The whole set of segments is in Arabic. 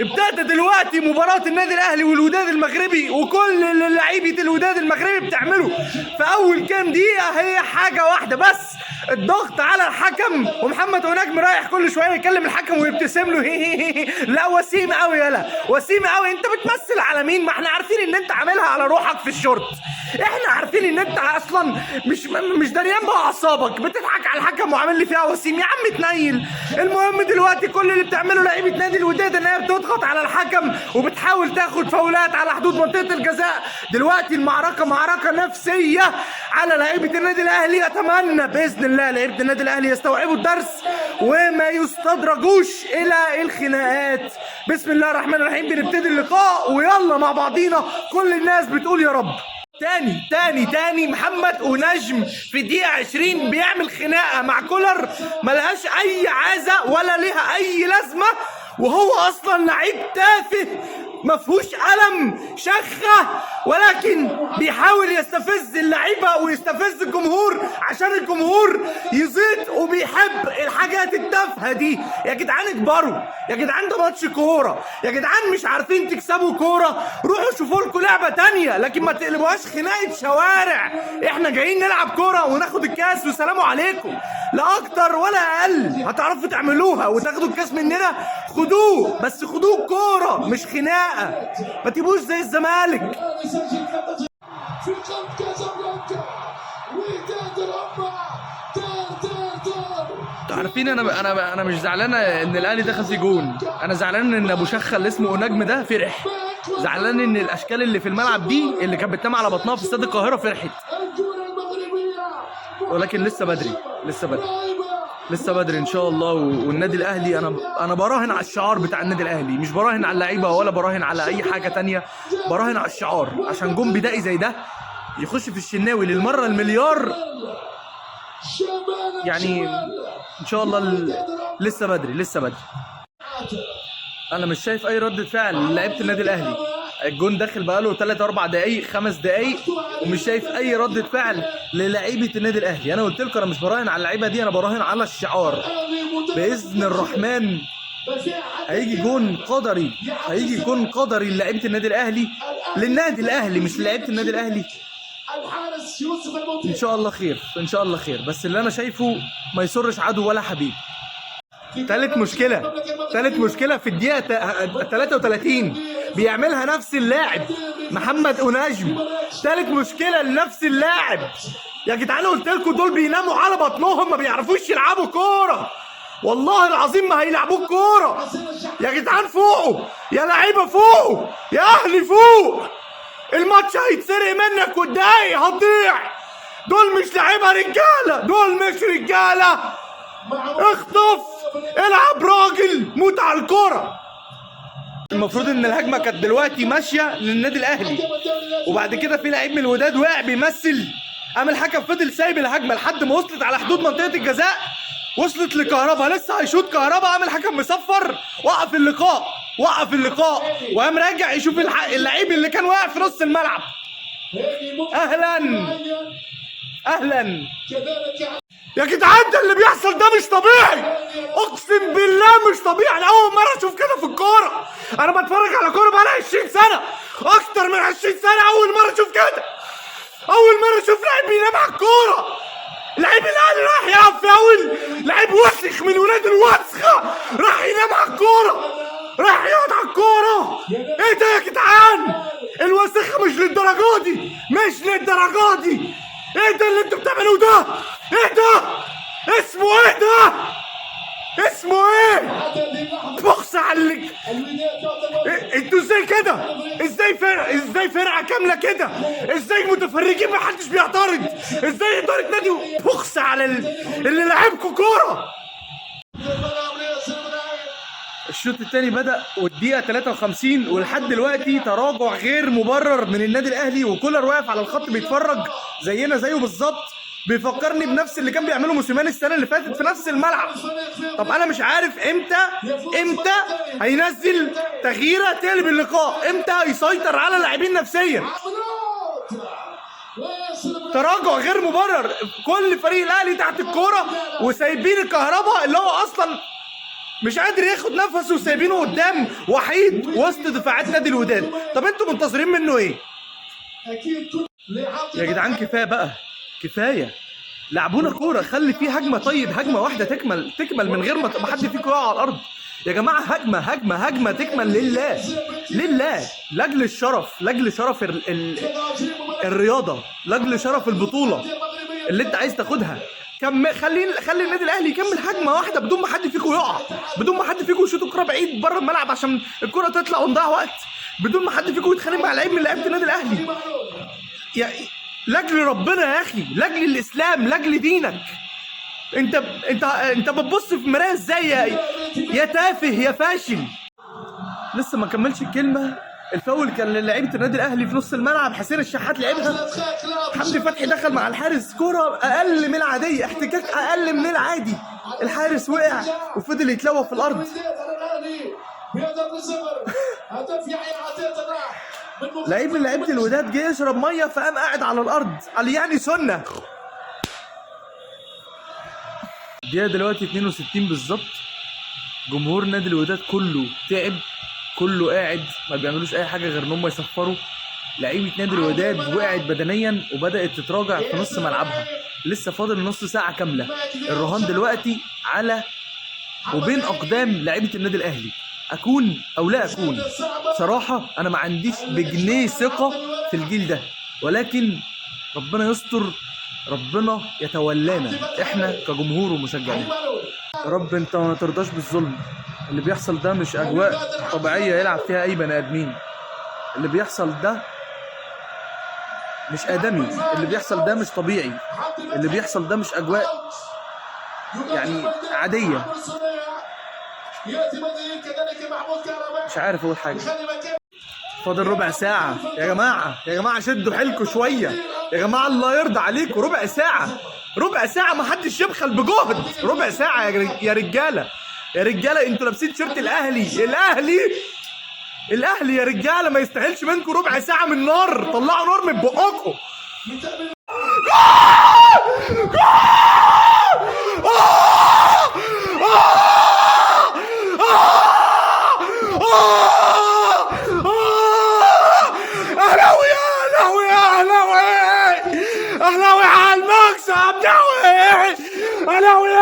ابتدت دلوقتي مباراة النادي الاهلي والوداد المغربي، وكل لعيبة الوداد المغربي بتعمله في اول كام دقيقة هي حاجة واحدة بس، الضغط على الحكم. ومحمد ونجم رايح كل شوية يكلم الحكم ويبتسم له لا وسيم قوي، يلا وسيم قوي، انت بتمثل على مين؟ ما احنا عارفين ان انت عاملها على روحك في الشورت، احنا عارفين ان انت اصلا مش دريان باعصابك، بتضحك على الحكم وعامل لي فيها وسيم يا عم تنيل. المهم دلوقتي كل اللي بتعمله لعيبة نادي الوداد ان هي بتضغط على الحكم وبتحاول تاخد فاولات على حدود منطقة الجزاء. دلوقتي المعركة معركة نفسية على لعيبة النادي الاهلي. اتمنى باذن الله لعيبة النادي الاهلي يستوعبوا الدرس وما يستدرجوش الى الخناقات. بسم الله الرحمن الرحيم، بنبتدي اللقاء ويلا مع بعضينا. كل الناس بتقول يا رب. تاني محمد ونجم في دقيقة 20 بيعمل خناقة مع كولر ملهاش أي عازة ولا ليها أي لازمة، وهو أصلا لعيب تافه مفهوش قلم شخة، ولكن بيحاول يستفز اللعيبة ويستفز الجمهور عشان الجمهور يزيد وبيحب الحاجات التافهة دي. يا جدعان اكبروا، يا جدعان ده ماتش كورة، يا جدعان مش عارفين تكسبوا كورة روحوا شوفوا لكم لعبة تانية، لكن ما تقلبوهاش خناقة شوارع. احنا جايين نلعب كورة وناخد الكاس وسلام عليكم، لا اكتر ولا اقل. هتعرفوا تعملوها وتاخدوا الكاس مننا خدوه، بس خدوه كورة مش خناقة، ما تبقوش زي الزمالك. في قلب كازابلانكا وداد الأمة انتوا عارفين انا مش زعلان ان الاهلي دخل في جون، انا زعلان ان ابو شخه اللي اسمه نجم ده فرح، زعلان ان الاشكال اللي في الملعب دي اللي كانت بتنام على بطنها في استاد القاهره فرحت، ولكن لسه بدري ان شاء الله. والنادي الاهلي انا براهن على الشعار بتاع النادي الاهلي، مش براهن على اللعيبه ولا براهن على اي حاجه تانية، براهن على الشعار عشان جون بدائي زي ده يخش في الشناوي للمره المليار. يعني ان شاء الله لسه بدري. انا مش شايف اي ردة فعل لعيبه النادي الاهلي، الجون داخل بقاله 3 4 دقايق 5 دقايق ومش شايف اي ردة فعل للاعيبه النادي الاهلي. انا قلت لكم انا مش براهن على اللعيبه دي، انا براهن على الشعار. باذن الرحمن هيجي جون قدري للاعيبه النادي الاهلي، للنادي الاهلي مش للاعيبه النادي الاهلي. ان شاء الله خير، بس اللي انا شايفه ما يسرش عدو ولا حبيب. ثالث مشكلة في الدقيقة 33 بيعملها نفس اللاعب محمد ونجم، ثالث مشكلة لنفس اللاعب. يا جدعان قلت لكم دول بيناموا على بطنهم، ما بيعرفوش يلعبوا كورة، والله العظيم ما هيلعبوا كورة. يا جدعان فوقوا، يا لعيبة فوقوا، يا أهلي فوق، الماتش هيتسرق منك والدقايق هتضيع. دول مش لعيبة رجالة، دول مش رجالة. اخطف، العب راجل، موت على الكرة. المفروض ان الهجمه كانت دلوقتي ماشيه للنادي الاهلي، وبعد كده في لعيب من الوداد وقع بيمثل، قام الحكم فضل سايب الهجمه لحد ما وصلت على حدود منطقه الجزاء، وصلت لكهربا، لسه هيشوط كهربا، قام الحكم مصفر، وقف اللقاء وقام راجع يشوف اللعيب اللي كان واقع في نص الملعب. اهلا يا جدعان، ده اللي بيحصل ده مش طبيعي، اقسم بالله مش طبيعي. انا اول مره اشوف كده في الكوره، انا بتفرج على كوره بقالي 20 سنه، اكتر من 20 سنه، اول مره اشوف كده، اول مره اشوف لعيب بينام على الكوره. لعيب الاهلي راح يلعب فاول، لعيب وسخ من ولاد الوسخه راح ينام على الكوره، راح يقعد على الكوره. ايه ده يا جدعان؟ الوسخه مش للدرجه دي. ايه ده اللي انتوا بتعملوه ده؟ ايه ده؟ اسمه ايه؟ بخس عليك. انتوا ازاي كده؟ ازاي فرقه كامله كده؟ ازاي متفرجين محدش بيعترض؟ ازاي اداره نادي بخس على اللي لعبكوا كوره؟ الشوط الثاني بدأ والدقيقة 53 ولحد دلوقتي تراجع غير مبرر من النادي الأهلي، وكولر واقف على الخط بيتفرج زيه بالظبط، بيفكرني بنفس اللي كان بيعمله موسيماني السنة اللي فاتت في نفس الملعب. طب أنا مش عارف إمتى هينزل تغييرة تقلب اللقاء، إمتى هيسيطر على اللاعبين نفسيا. تراجع غير مبرر، كل فريق الأهلي تحت الكورة وسايبين الكهرباء اللي هو أصلا مش قادر ياخد نفسه وسايبينه قدام وحيد وسط دفاعات نادي الوداد. طب انتوا منتظرين منه ايه؟ اكيد كل يا جدعان كفايه بقى، كفايه. لعبونا كوره، خلي فيه هجمه، طيب هجمه واحده تكمل من غير ما حد فيكم يقع على الارض. يا جماعه هجمه تكمل لله، لاجل الشرف، لاجل شرف الرياضه، لاجل شرف البطوله اللي انت عايز تاخدها. خلي النادي الاهلي يكمل هجمه واحده بدون ما حد فيكم يقع، بدون ما حد فيكم يشوط الكوره بعيد بره الملعب عشان الكوره تطلع ونضيع وقت، بدون ما حد فيكم يتخانق مع لعيب من لعيبه النادي الاهلي. يا لاجل ربنا يا اخي، لاجل الاسلام، لاجل دينك. انت بتبص في المرايه ازاي يا تافه يا فاشل؟ لسه ما كملش الكلمه، الفاول كان للعيبه النادي الاهلي في نص الملعب، حسين الشحات لعبها، حمدي فتحي دخل مع الحارس، كوره اقل من العاديه، احتكاك اقل من العادي، الحارس وقع وفضل يتلوى في الارض. لعيب من لعيبه الوداد جه يشرب ميه فقام قاعد على الارض، قال يعني سنه. الدقيقه دلوقتي 62 بالظبط، جمهور نادي الوداد كله تعب، كله قاعد ما بيعملوش اي حاجه غير ان هم يصفروا. لعيبه نادي الوداد وقعت بدنيا وبدات تتراجع في نص ملعبها، لسه فاضل نص ساعه كامله. الرهان دلوقتي على وبين اقدام لعيبه النادي الاهلي، اكون او لا اكون. صراحه انا ما عنديش بجنيه ثقه في الجيل ده، ولكن ربنا يستر، ربنا يتولانا احنا كجمهور ومشجعين. يا رب انت ما ترضاش بالظلم. اللي بيحصل ده مش اجواء طبيعيه يلعب فيها اي بني ادمين، اللي بيحصل ده مش ادمي، اللي بيحصل ده مش طبيعي، اللي بيحصل ده مش اجواء يعني عاديه. مش عارف اقول حاجه. فاضل ربع ساعه يا جماعه شدوا حيلكم شويه يا جماعه، الله يرضى عليكم. ربع ساعه ما حدش يبخل بجهد. ربع ساعه يا رجاله، انتوا لابسين شيرت الاهلي يا رجاله، ما يستاهلش منكم ربع ساعه من نار. طلعوا نار من بقكم. اهلاوي على المكسب داوي، اهلاوي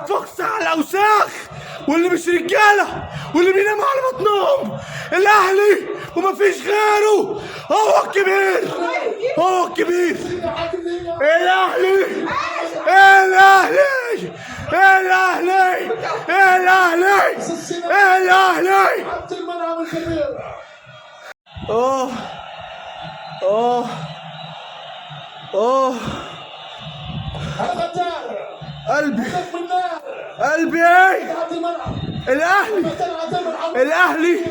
فخس على الاوساخ واللي مش رجاله واللي بيناموا على بطنهم. الاهلي ومفيش غيره، هو الكبير. الاهلي قلبي ايه؟ الاهلي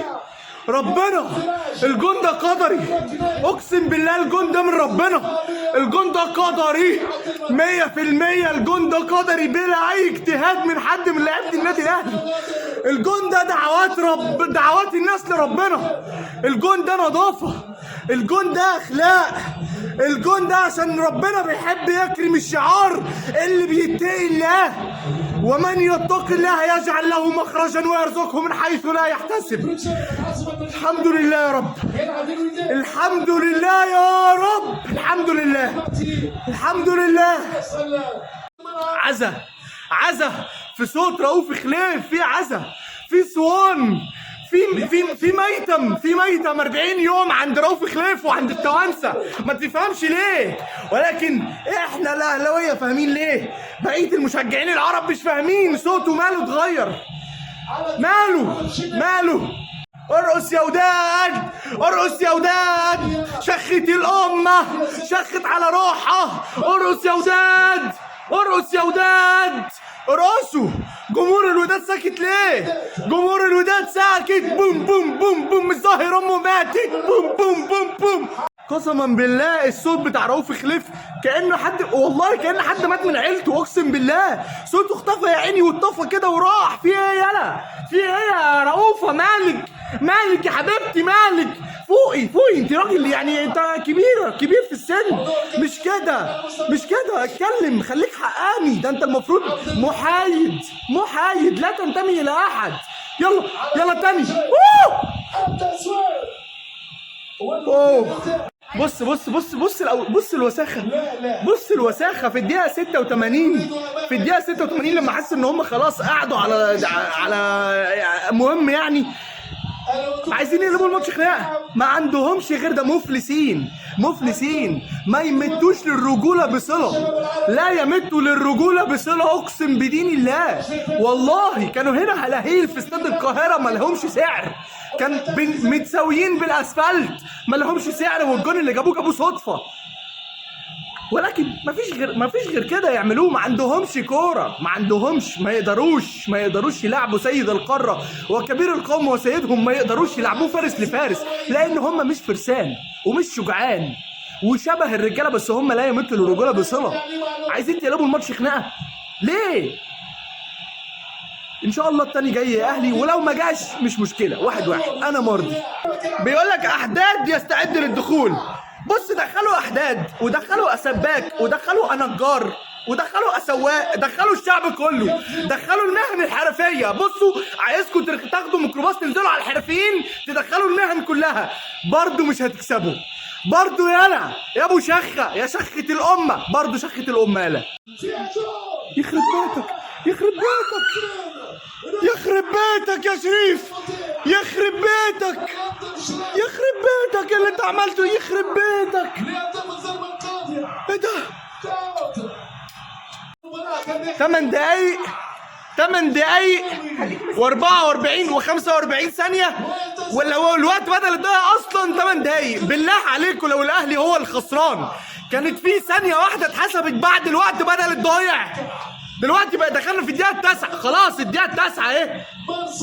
ربنا، الجون ده قدري، اقسم بالله الجون ده من ربنا، الجون ده قدري 100%، الجون ده قدري بلا اي اجتهاد من حد من لعيبه النادي الاهلي. الجون ده دعوات الناس لربنا، الجون ده نظافه، الجون ده اخلاق، الجون ده عشان ربنا بيحب يكرم الشعار اللي بيتقي الله. ومن يتق الله يجعل له مخرجا ويرزقه من حيث لا يحتسب. الحمد لله يا رب، الحمد لله يا رب، الحمد لله. عزا في صوت رؤوف خليف، في عزا، في صوان، في ميتم 40 يوم عند رؤوف خليف وعند التوانسه، ما تفهمش ليه، ولكن احنا الاهلاويه فاهمين ليه. بقيه المشجعين العرب مش فاهمين صوته ماله اتغير، ماله. ارقص يا وداد، شخت الامه، شخت على روحها. ارقص يا وداد، ارقصوا. جمهور الوداد ساكت ليه؟ جمهور الوداد ساكت. بوم بوم بوم بوم، الظاهر امه ماتت. بوم بوم بوم بوم. قسما بالله الصوت بتاع رؤوف خليف كانه حد مات من عيلته، اقسم بالله صوته اختفى يا عيني، واتطفى كده وراح. في ايه يا رؤوفه؟ مالك يا حبيبتي، مالك؟ فوقي فوقي، انت راجل يعني، انت كبير في السن. مش كده مش كده، اتكلم، خليك حقاني. ده انت المفروض محايد لا تنتمي الى احد. يلا يلا تاني. اوه بص بص بص بص بص الوساخه، بص الوساخه في الدقيقه 86. في الدقيقه 86 لما حسوا ان هم خلاص قعدوا على مهم يعني عايزين يقلبوا الماتش خناقه، ما عندهمش غير ده. مفلسين ما يمتوش للرجوله بصله، لا يمتوا للرجوله بصله، اقسم بدين الله. والله كانوا هنا هلاهيل في استاد القاهره ما لهمش سعر، كان متساويين بالاسفلت ما لهمش سعر، والجون اللي جابوه صدفه. ولكن مفيش غير كده يعملوه. ما عندهمش كوره، ما يقدروش يلعبوا سيد القاره وكبير القوم وسيدهم، ما يقدروش يلعبوه فارس لفارس، لان هم مش فرسان ومش شجعان وشبه الرجاله، بس هم لا يمثلوا الرجوله بصله. عايزين تقلبوا الماتش خناقه ليه؟ ان شاء الله التاني جاي يا اهلي، ولو ما جاش مش مشكله، 1-1 انا مرضي. بيقول لك احداد يستعد للدخول. بص دخلوا احداد ودخلوا اسباك ودخلوا انجار ودخلوا اسواق، دخلوا الشعب كله، دخلوا المهن الحرفيه. بصوا عايزكم تاخدوا ميكروباص تنزلوا على الحرفيين، تدخلوا المهن كلها، برضو مش هتكسبوا. برضو يالا يا ابو شخه، يا شخه الامه، برضو شخه الامه يالا. يخرب بيتك يخرب بيتك يا شريف، يخرب بيتك اللي انت عملته، يخرب بيتك. ايه ده؟ 8 دقايق و44 و45 ثانية، ولا هو الوقت بدل الدقيقة أصلا 8 دقايق. بالله عليكم لو الأهلي هو الخسران كانت في ثانية واحدة اتحسبت بعد الوقت بدل الضايع. دلوقتي بقى دخلنا في الدقيقة 9، خلاص الدقيقة 9 اهي،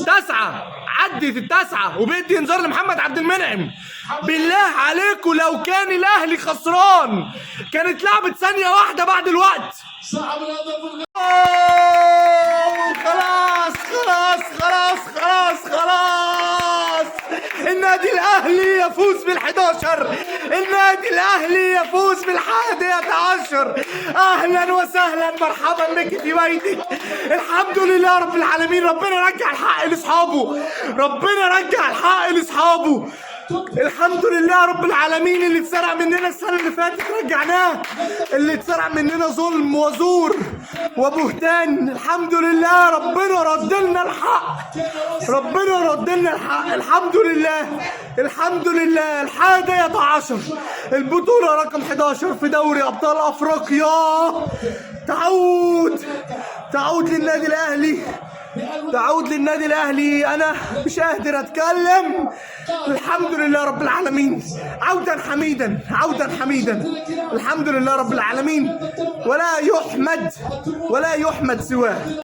9 عدت ال9 وبيدي انذار لمحمد عبد المنعم. بالله عليكم لو كان الأهلي خسران كانت لعبت ثانية واحدة بعد الوقت. خلاص النادي الاهلي يفوز بال11، النادي الاهلي يفوز بال11. اهلا وسهلا، مرحبا بك في بيتك. الحمد لله رب العالمين، ربنا رجع الحق لاصحابه، الحمد لله رب العالمين. اللي اتسرق مننا السنه اللي فاتت رجعناه، اللي اتسرق مننا ظلم وزور وبهتان، الحمد لله ربنا رد لنا الحق. الحمد لله 11 البطوله رقم 11 في دوري ابطال افريقيا تعود للنادي الاهلي. انا مش قادر اتكلم. الحمد لله رب العالمين، عودا حميدا، الحمد لله رب العالمين، ولا يحمد سواه.